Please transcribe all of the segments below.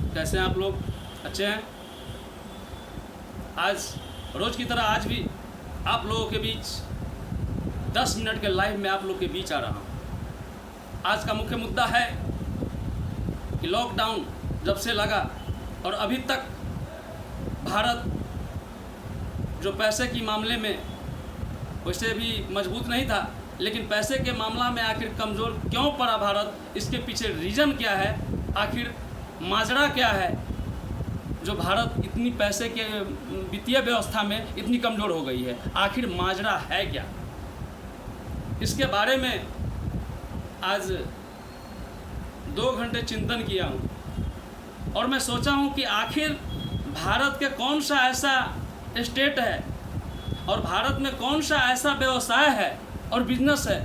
कैसे हैं आप लोग? अच्छे हैं? आज रोज़ की तरह आज भी आप लोगों के बीच 10 मिनट के लाइव में आप लोग के बीच आ रहा हूँ। आज का मुख्य मुद्दा है कि लॉकडाउन जब से लगा और अभी तक भारत जो पैसे की मामले में वैसे भी मजबूत नहीं था, लेकिन पैसे के मामला में आखिर कमज़ोर क्यों पड़ा भारत, इसके पीछे रीज़न क्या है, आखिर माजरा क्या है जो भारत इतनी पैसे के वित्तीय व्यवस्था में इतनी कमज़ोर हो गई है, आखिर माजरा है क्या? इसके बारे में आज 2 घंटे चिंतन किया हूँ और मैं सोचा हूँ कि आखिर भारत के कौन सा ऐसा स्टेट है और भारत में कौन सा ऐसा व्यवसाय है और बिजनेस है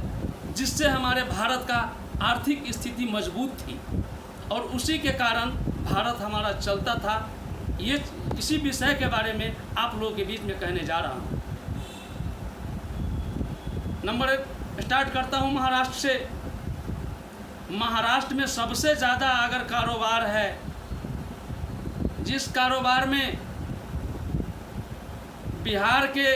जिससे हमारे भारत का आर्थिक स्थिति मजबूत थी और उसी के कारण भारत हमारा चलता था। ये इसी विषय के बारे में आप लोगों के बीच में कहने जा रहा हूँ। नंबर 1 स्टार्ट करता हूँ महाराष्ट्र से। महाराष्ट्र में सबसे ज़्यादा अगर कारोबार है, जिस कारोबार में बिहार के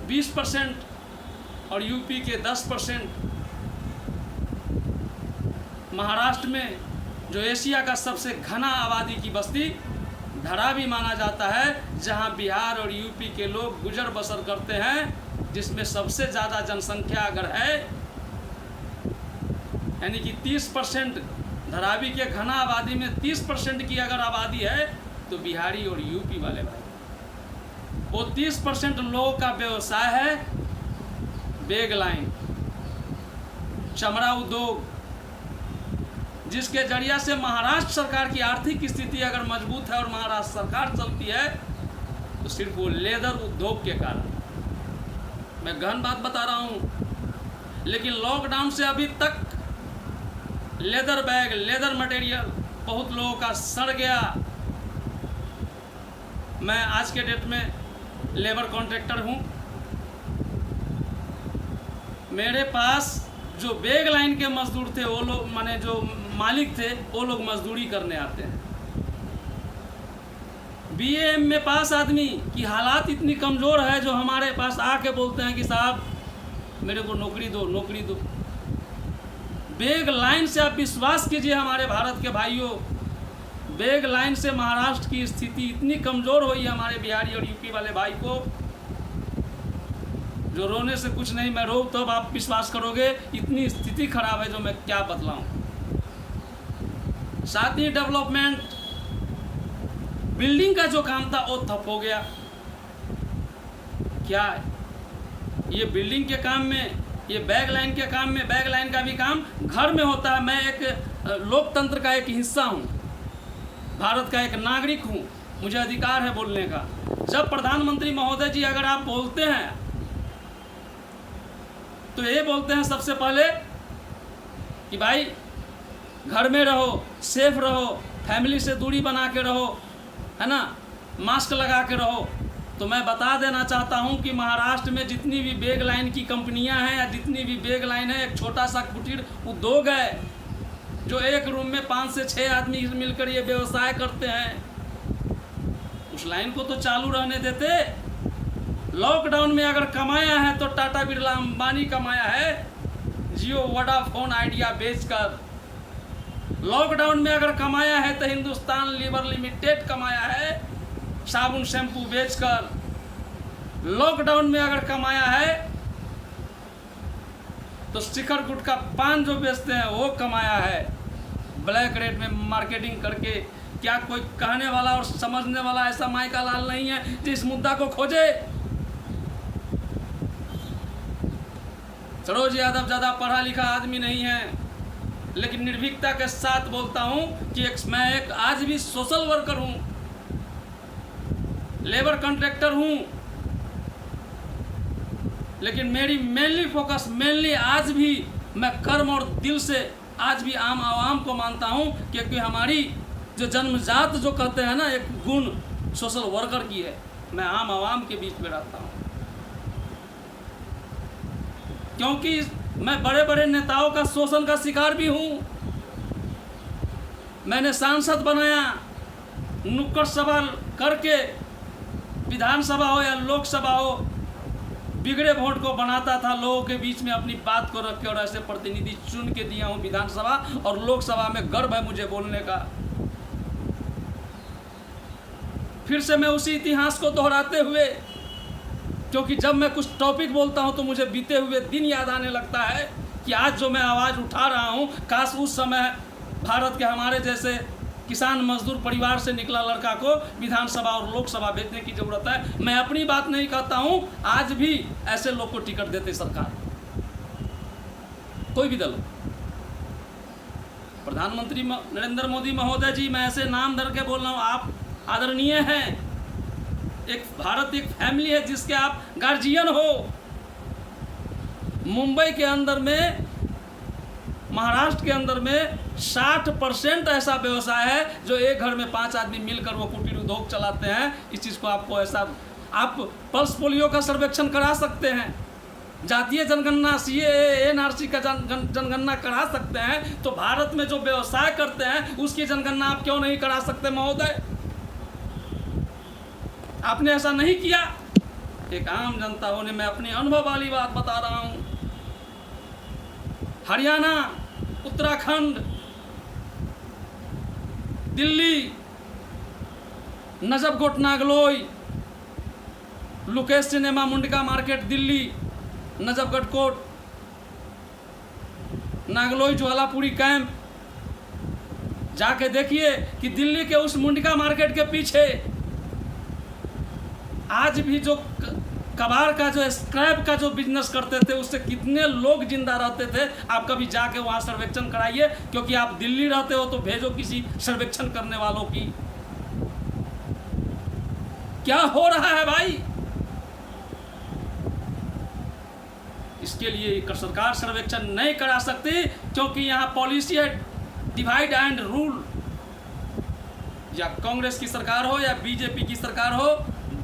20% और यूपी के 10%, महाराष्ट्र में जो एशिया का सबसे घना आबादी की बस्ती धारावी माना जाता है, जहां बिहार और यूपी के लोग गुजर बसर करते हैं, जिसमें सबसे ज़्यादा जनसंख्या अगर है यानी कि 30%, धारावी के घना आबादी में 30% की अगर आबादी है तो बिहारी और यूपी वाले भाई, वो 30% लोगों का व्यवसाय है बैग लाइन, चमड़ा उद्योग, जिसके जरिया से महाराष्ट्र सरकार की आर्थिक स्थिति अगर मजबूत है और महाराष्ट्र सरकार चलती है तो सिर्फ वो लेदर उद्योग के कारण। मैं गहन बात बता रहा हूँ, लेकिन लॉकडाउन से अभी तक लेदर बैग, लेदर मटेरियल बहुत लोगों का सड़ गया। मैं आज के डेट में लेबर कॉन्ट्रैक्टर हूँ। मेरे पास जो बैग लाइन के मजदूर थे, वो लोग माने जो मालिक थे, वो लोग मजदूरी करने आते हैं। BA में पास आदमी की हालात इतनी कमज़ोर है जो हमारे पास आके बोलते हैं कि साहब मेरे को नौकरी दो, नौकरी दो। बैग लाइन से आप विश्वास कीजिए हमारे भारत के भाइयों, बैग लाइन से महाराष्ट्र की स्थिति इतनी कमज़ोर हुई है हमारे बिहारी और यूपी वाले भाई को, जो रोने से कुछ नहीं, मैं रो तब आप विश्वास करोगे, इतनी स्थिति खराब है जो मैं क्या बतलाऊं। साथ ही डेवलपमेंट, बिल्डिंग का जो काम था वो ठप हो गया। क्या है ये बिल्डिंग के काम में, ये बैग लाइन के काम में, बैग लाइन का भी काम घर में होता है। मैं एक लोकतंत्र का एक हिस्सा हूँ, भारत का एक नागरिक हूँ, मुझे अधिकार है बोलने का। जब प्रधानमंत्री महोदय जी अगर आप बोलते हैं तो ये बोलते हैं सबसे पहले कि भाई घर में रहो, सेफ रहो, फैमिली से दूरी बना के रहो, है ना, मास्क लगा के रहो। तो मैं बता देना चाहता हूं कि महाराष्ट्र में जितनी भी बैग लाइन की कंपनियां हैं या जितनी भी बैग लाइन है, एक छोटा सा कुटीर उद्योग है जो एक रूम में 5 से 6 आदमी मिलकर ये व्यवसाय करते हैं। उस लाइन को तो चालू रहने देते। लॉकडाउन में अगर कमाया है तो टाटा बिरला अंबानी कमाया है, जियो वोडाफोन आइडिया बेचकर। लॉकडाउन में अगर कमाया है तो हिंदुस्तान लीवर लिमिटेड कमाया है, साबुन शैम्पू बेचकर। लॉकडाउन में अगर कमाया है तो शिखर गुटखा पान जो बेचते हैं वो कमाया है, ब्लैक रेट में मार्केटिंग करके। क्या कोई कहने वाला और समझने वाला ऐसा माइका लाल नहीं है जो इस मुद्दा को खोजे? सरोज यादव ज़्यादा पढ़ा लिखा आदमी नहीं है, लेकिन निर्भीकता के साथ बोलता हूँ कि मैं एक आज भी सोशल वर्कर हूँ, लेबर कॉन्ट्रैक्टर हूँ, लेकिन मेरी मेनली आज भी मैं कर्म और दिल से आज भी आम आवाम को मानता हूँ, क्योंकि हमारी जो जन्मजात जो कहते हैं ना एक गुण सोशल वर्कर की है। मैं आम आवाम के बीच में रहता हूँ क्योंकि मैं बड़े बड़े नेताओं का शोषण का शिकार भी हूँ। मैंने सांसद बनाया, नुक्कड़ सवाल करके विधानसभा हो या लोकसभा हो, बिगड़े वोट को बनाता था, लोगों के बीच में अपनी बात को रख के, और ऐसे प्रतिनिधि चुन के दिया हूँ विधानसभा और लोकसभा में। गर्व है मुझे बोलने का। फिर से मैं उसी इतिहास को दोहराते हुए, क्योंकि जब मैं कुछ टॉपिक बोलता हूँ तो मुझे बीते हुए दिन याद आने लगता है कि आज जो मैं आवाज़ उठा रहा हूँ, काश उस समय भारत के हमारे जैसे किसान मजदूर परिवार से निकला लड़का को विधानसभा और लोकसभा भेजने की ज़रूरत है। मैं अपनी बात नहीं कहता हूँ, आज भी ऐसे लोग को टिकट देते सरकार, कोई भी दल हो। प्रधानमंत्री नरेंद्र मोदी महोदय जी, मैं ऐसे नाम धर के बोल रहा हूँ, आप आदरणीय हैं। भारत एक फैमिली है जिसके आप गार्जियन हो। मुंबई के अंदर में, महाराष्ट्र के अंदर में 60% ऐसा व्यवसाय है जो एक घर में 5 आदमी मिलकर वो कुटीर उद्योग चलाते हैं। इस चीज़ को आपको ऐसा, आप पल्स पोलियो का सर्वेक्षण करा सकते हैं, जातीय जनगणना CAA NRC का जनगणना करा सकते हैं, तो भारत में जो व्यवसाय करते हैं उसकी जनगणना आप क्यों नहीं करा सकते महोदय? आपने ऐसा नहीं किया। एक आम जनता होने मैं अपने अनुभव वाली बात बता रहा हूं। हरियाणा, उत्तराखंड, दिल्ली, नजफगढ़ नागलोई, लुकेश सिनेमा मुंडका मार्केट दिल्ली, नजफगढ़ कोट, नागलोई ज्वालापुरी कैंप, जाके देखिए कि दिल्ली के उस मुंडका मार्केट के पीछे आज भी जो कबाड़ का, जो स्क्रैप का जो बिजनेस करते थे, उससे कितने लोग जिंदा रहते थे। आप कभी जाके वहाँ सर्वेक्षण कराइए, क्योंकि आप दिल्ली रहते हो तो भेजो किसी सर्वेक्षण करने वालों की। क्या हो रहा है भाई? इसके लिए सरकार सर्वेक्षण नहीं करा सकती, क्योंकि यहाँ पॉलिसी है डिवाइड एंड रूल। या कांग्रेस की सरकार हो या बीजेपी की सरकार हो,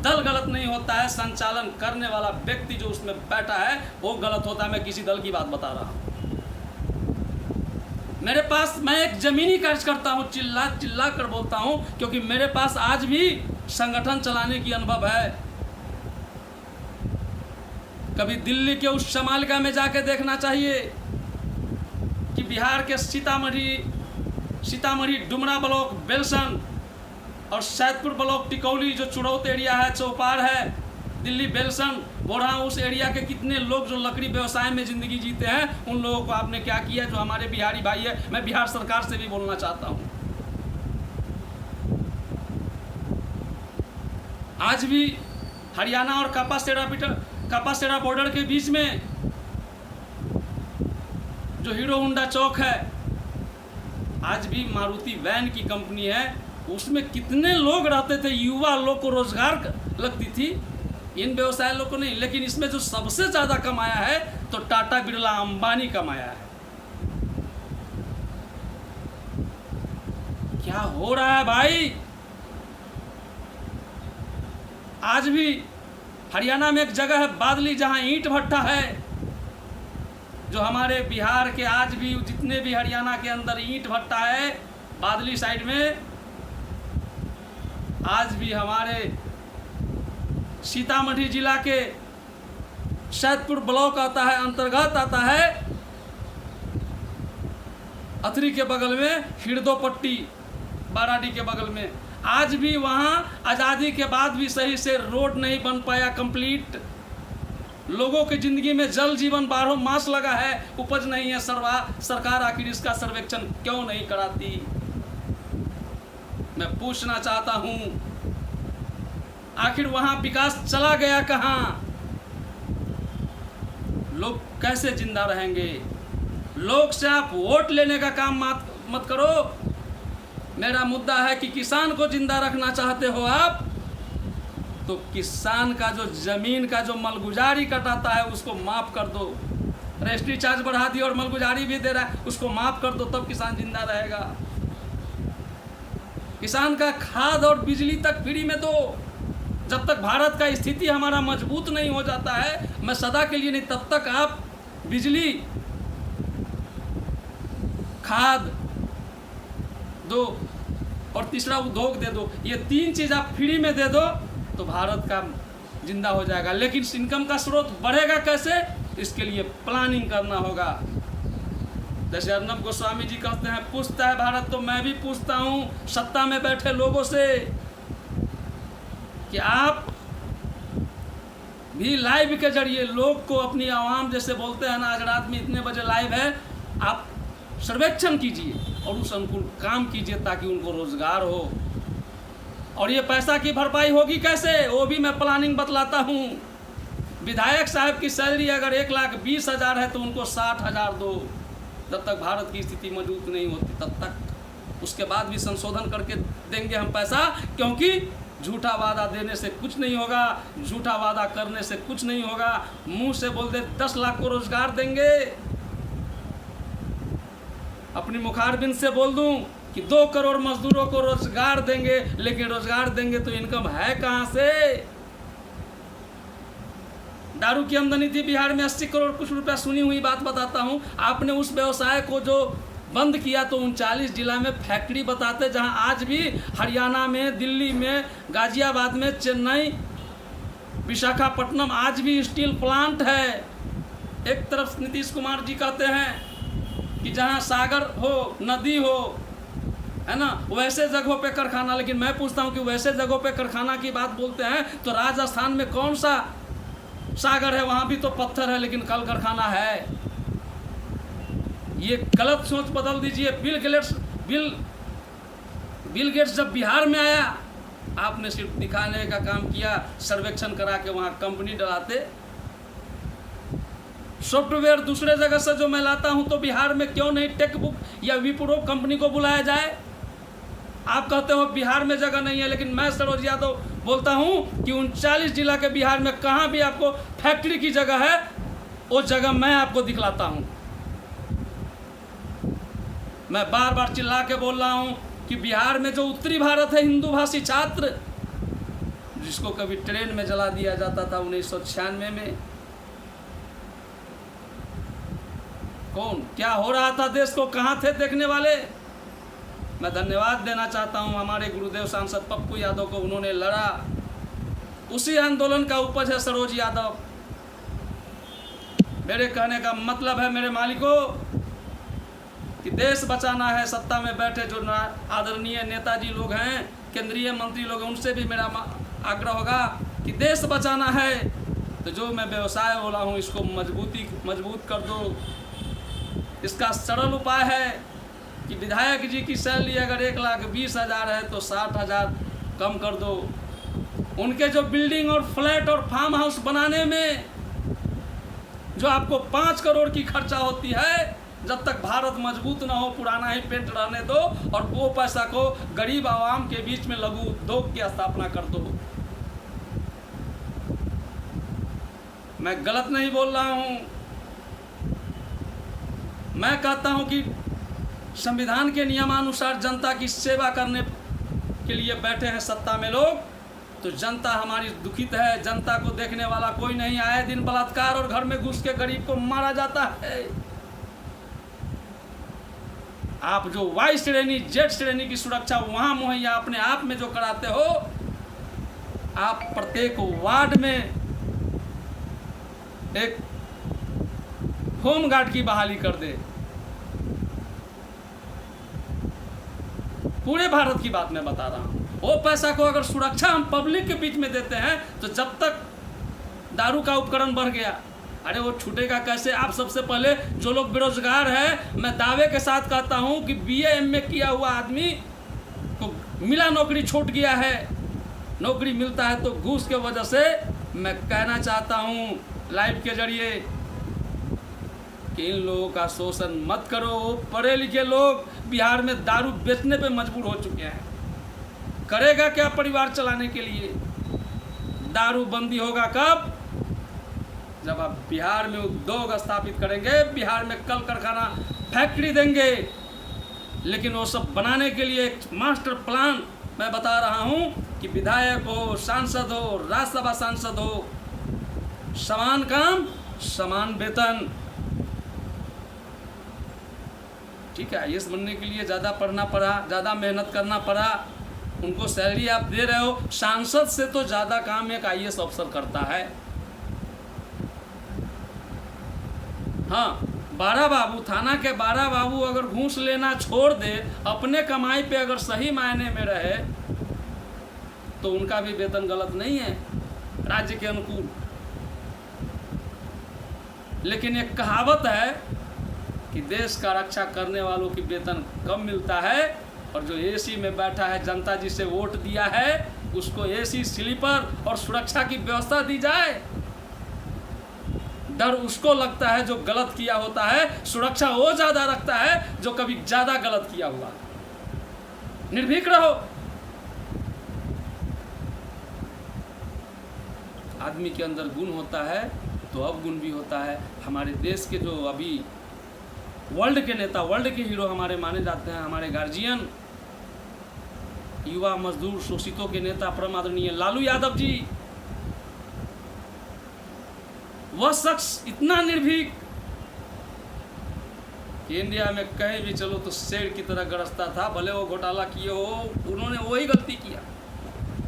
दल गलत नहीं होता है, संचालन करने वाला व्यक्ति जो उसमें बैठा है वो गलत होता है। मैं किसी दल की बात बता रहा हूँ। मेरे पास, मैं एक जमीनी कार्यकर्ता हूँ, चिल्ला चिल्ला कर बोलता हूँ, क्योंकि मेरे पास आज भी संगठन चलाने की अनुभव है। कभी दिल्ली के उस समालिका में जाके देखना चाहिए कि बिहार के सीतामढ़ी डुमरा ब्लॉक, बेलसन और सैदपुर ब्लॉक टिकौली, जो चुरौत एरिया है, चौपार है, दिल्ली बेलसन, बोरा, उस एरिया के कितने लोग जो लकड़ी व्यवसाय में ज़िंदगी जीते हैं, उन लोगों को आपने क्या किया? जो हमारे बिहारी भाई है, मैं बिहार सरकार से भी बोलना चाहता हूँ, आज भी हरियाणा और कापासेरा बॉर्डर के बीच में जो हीरो होंडा चौक है, आज भी मारुति वैन की कंपनी है, उसमें कितने लोग रहते थे, युवा लोग को रोजगार लगती थी, इन व्यवसाय लोग को नहीं। लेकिन इसमें जो सबसे ज़्यादा कमाया है तो टाटा बिरला अंबानी कमाया है। क्या हो रहा है भाई? आज भी हरियाणा में एक जगह है बादली, जहां ईंट भट्टा है, जो हमारे बिहार के आज भी जितने भी हरियाणा के अंदर ईंट भट्टा है, बादली साइड में, आज भी हमारे सीतामढ़ी जिला के सैदपुर ब्लॉक आता है, अंतर्गत आता है, अथरी के बगल में हिरदोपट्टी, बाराडी के बगल में, आज भी वहाँ आज़ादी के बाद भी सही से रोड नहीं बन पाया कंप्लीट। लोगों की ज़िंदगी में जल जीवन 12 मास लगा है, उपज नहीं है। सरकार आखिर इसका सर्वेक्षण क्यों नहीं कराती? मैं पूछना चाहता हूँ, आखिर वहाँ विकास चला गया कहाँ? लोग कैसे जिंदा रहेंगे? लोग से आप वोट लेने का काम मत करो। मेरा मुद्दा है कि किसान को जिंदा रखना चाहते हो आप, तो किसान का जो जमीन का जो मलगुजारी कटाता है उसको माफ कर दो। रजिस्ट्री चार्ज बढ़ा दी और मलगुजारी भी दे रहा है, उसको माफ कर दो, तब किसान जिंदा रहेगा। किसान का खाद और बिजली तक फ्री में दो। जब तक भारत का स्थिति हमारा मजबूत नहीं हो जाता है, मैं सदा के लिए नहीं, तब तक आप बिजली, खाद, दो और तीसरा उद्योग दे दो। ये 3 चीज़ आप फ्री में दे दो तो भारत का जिंदा हो जाएगा। लेकिन इनकम का स्रोत बढ़ेगा कैसे, इसके लिए प्लानिंग करना होगा। जैसे अर्नब गोस्वामी जी कहते हैं, पूछता है भारत, तो मैं भी पूछता हूँ सत्ता में बैठे लोगों से कि आप भी लाइव के जरिए लोग को, अपनी आवाम जैसे बोलते हैं ना, आज रात में इतने बजे लाइव है, आप सर्वेक्षण कीजिए और उस अनुकूल काम कीजिए ताकि उनको रोजगार हो। और ये पैसा की भरपाई होगी कैसे, वो भी मैं प्लानिंग बतलाता हूँ। विधायक साहब की सैलरी अगर 1,20,000 है तो उनको 60,000 दो। जब तक भारत की स्थिति मजबूत नहीं होती तब तक, उसके बाद भी संशोधन करके देंगे हम पैसा, क्योंकि झूठा वादा देने से कुछ नहीं होगा, झूठा वादा करने से कुछ नहीं होगा। मुंह से बोल दे 10 लाख को रोजगार देंगे, अपनी मुखारबिन से बोल दूं कि 2 करोड़ मजदूरों को रोजगार देंगे, लेकिन रोजगार देंगे तो इनकम है कहां से। दारू की आमदनी थी बिहार में 80 करोड़ कुछ रुपया, सुनी हुई बात बताता हूं। आपने उस व्यवसाय को जो बंद किया तो 39 जिला में फैक्ट्री बताते, जहां आज भी हरियाणा में, दिल्ली में, गाजियाबाद में, चेन्नई, विशाखापट्टनम आज भी स्टील प्लांट है। एक तरफ नीतीश कुमार जी कहते हैं कि जहां सागर हो, नदी हो, है ना, वैसे जगहों पे कारखाना। लेकिन मैं पूछता हूं कि वैसे जगहों पे कारखाना की बात बोलते हैं तो राजस्थान में कौन सा सागर है, वहां भी तो पत्थर है लेकिन कल कारखाना है। ये गलत सोच बदल दीजिए। बिल गेट्स जब बिहार में आया, आपने सिर्फ दिखाने का काम किया, सर्वेक्षण करा के वहां कंपनी डलाते। सॉफ्टवेयर दूसरे जगह से जो मैं लाता हूं तो बिहार में क्यों नहीं टेक बुक या विप्रो कंपनी को बुलाया जाए। आप कहते हो बिहार में जगह नहीं है, लेकिन मैं सरोज यादव बोलता हूं कि 39 जिला के बिहार में कहां भी आपको फैक्ट्री की जगह है, वो जगह मैं आपको दिखलाता हूं। मैं बार बार चिल्ला के बोल रहा हूं कि बिहार में जो उत्तरी भारत है, हिंदू भाषी छात्र जिसको कभी ट्रेन में जला दिया जाता था 1996 में, कौन क्या हो रहा था देश को, कहां थे देखने वाले। मैं धन्यवाद देना चाहता हूं हमारे गुरुदेव सांसद पप्पू यादव को, उन्होंने लड़ा, उसी आंदोलन का उपज है सरोज यादव। मेरे कहने का मतलब है मेरे मालिकों कि देश बचाना है। सत्ता में बैठे जो आदरणीय नेताजी लोग हैं, केंद्रीय मंत्री लोग हैं, उनसे भी मेरा आग्रह होगा कि देश बचाना है तो जो मैं व्यवसाय बोला हूँ इसको मजबूत कर दो। इसका सरल उपाय है कि विधायक जी की सैलरी अगर 1,20,000 है तो 60,000 कम कर दो। उनके जो बिल्डिंग और फ्लैट और फार्म हाउस बनाने में जो आपको 5 करोड़ की खर्चा होती है, जब तक भारत मजबूत ना हो पुराना ही पेंट रहने दो और वो पैसा को गरीब आवाम के बीच में लघु उद्योग की स्थापना कर दो। मैं गलत नहीं बोल रहा हूं। मैं कहता हूं कि संविधान के नियमानुसार जनता की सेवा करने के लिए बैठे हैं सत्ता में लोग, तो जनता हमारी दुखित है। जनता को देखने वाला कोई नहीं। आए दिन बलात्कार और घर में घुस के गरीब को मारा जाता है। आप जो वाई श्रेणी, जेड श्रेणी की सुरक्षा वहां मुहैया अपने आप में जो कराते हो, आप प्रत्येक वार्ड में एक होमगार्ड की बहाली कर दे। पूरे भारत की बात मैं बता रहा हूं। वो पैसा को अगर सुरक्षा हम पब्लिक के बीच में देते हैं तो जब तक दारू का उपकरण बढ़ गया, अरे वो छूटेगा कैसे। आप सबसे पहले जो लोग बेरोजगार है, मैं दावे के साथ कहता हूं कि BA MA किया हुआ आदमी को मिला नौकरी छूट गया है। नौकरी मिलता है तो घूस के वजह से। मैं कहना चाहता हूं लाइव के जरिए कि इन लोगों का शोषण मत करो। पढ़े लिखे लोग बिहार में दारू बेचने पे मजबूर हो चुके हैं। करेगा क्या परिवार चलाने के लिए। दारू बंदी होगा कब, जब आप बिहार में उद्योग स्थापित करेंगे, बिहार में कल कारखाना फैक्ट्री देंगे। लेकिन वो सब बनाने के लिए एक मास्टर प्लान मैं बता रहा हूं कि विधायक हो, सांसद हो, राज्यसभा सांसद हो, समान काम समान वेतन। ठीक है, आईएएस बनने के लिए ज़्यादा पढ़ना पड़ा, ज़्यादा मेहनत करना पड़ा, उनको सैलरी आप दे रहे हो। सांसद से तो ज़्यादा काम एक आईएएस अफसर करता है। हाँ, बारह बाबू, थाना के 12 बाबू अगर घूस लेना छोड़ दे, अपने कमाई पे अगर सही मायने में रहे, तो उनका भी वेतन गलत नहीं है राज्य के अनुकूल। लेकिन एक कहावत है कि देश का रक्षा करने वालों की वेतन कम मिलता है, और जो एसी में बैठा है, जनता जिसे वोट दिया है, उसको एसी, स्लीपर और सुरक्षा की व्यवस्था दी जाए। डर उसको लगता है जो गलत किया होता है, सुरक्षा वो ज़्यादा रखता है जो कभी ज़्यादा गलत किया हुआ। निर्भीक रहो। आदमी के अंदर गुण होता है तो अवगुण भी होता है। हमारे देश के जो अभी वर्ल्ड के नेता, वर्ल्ड के हीरो हमारे माने जाते हैं, हमारे गार्जियन, युवा मजदूर शोषितों के नेता परम आदरणीय लालू यादव जी, वह शख्स इतना निर्भीक कि इंडिया में कहीं भी चलो तो शेर की तरह गरजता था। भले वो घोटाला किए हो, उन्होंने वही गलती किया।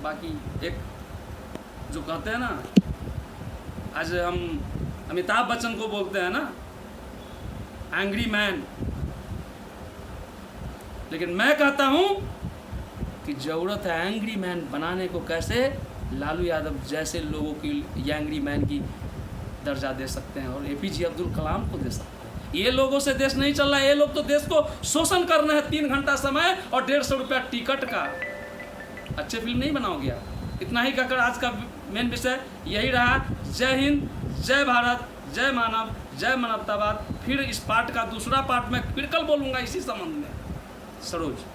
बाकी एक जो कहते हैं ना, आज हम अमिताभ बच्चन को बोलते हैं ना एंग्री मैन, लेकिन मैं कहता हूं कि जरूरत है एंग्री मैन बनाने को। कैसे? लालू यादव जैसे लोगों की एंग्री मैन की दर्जा दे सकते हैं, और एपीजे अब्दुल कलाम को दे सकते हैं। ये लोगों से देश नहीं चल रहा है। ये लोग तो देश को शोषण कर रहे हैं। 3 घंटा समय और 150 रुपया टिकट का। अच्छे फिल्म नहीं बनाओगे आप। इतना ही कहकर आज का मेन विषय यही रहा। जय हिंद, जय भारत, जय मानव, जय मानवतावाद। फिर इस पार्ट का दूसरा पार्ट मैं फिर कल बोलूँगा इसी संबंध में। सरोज।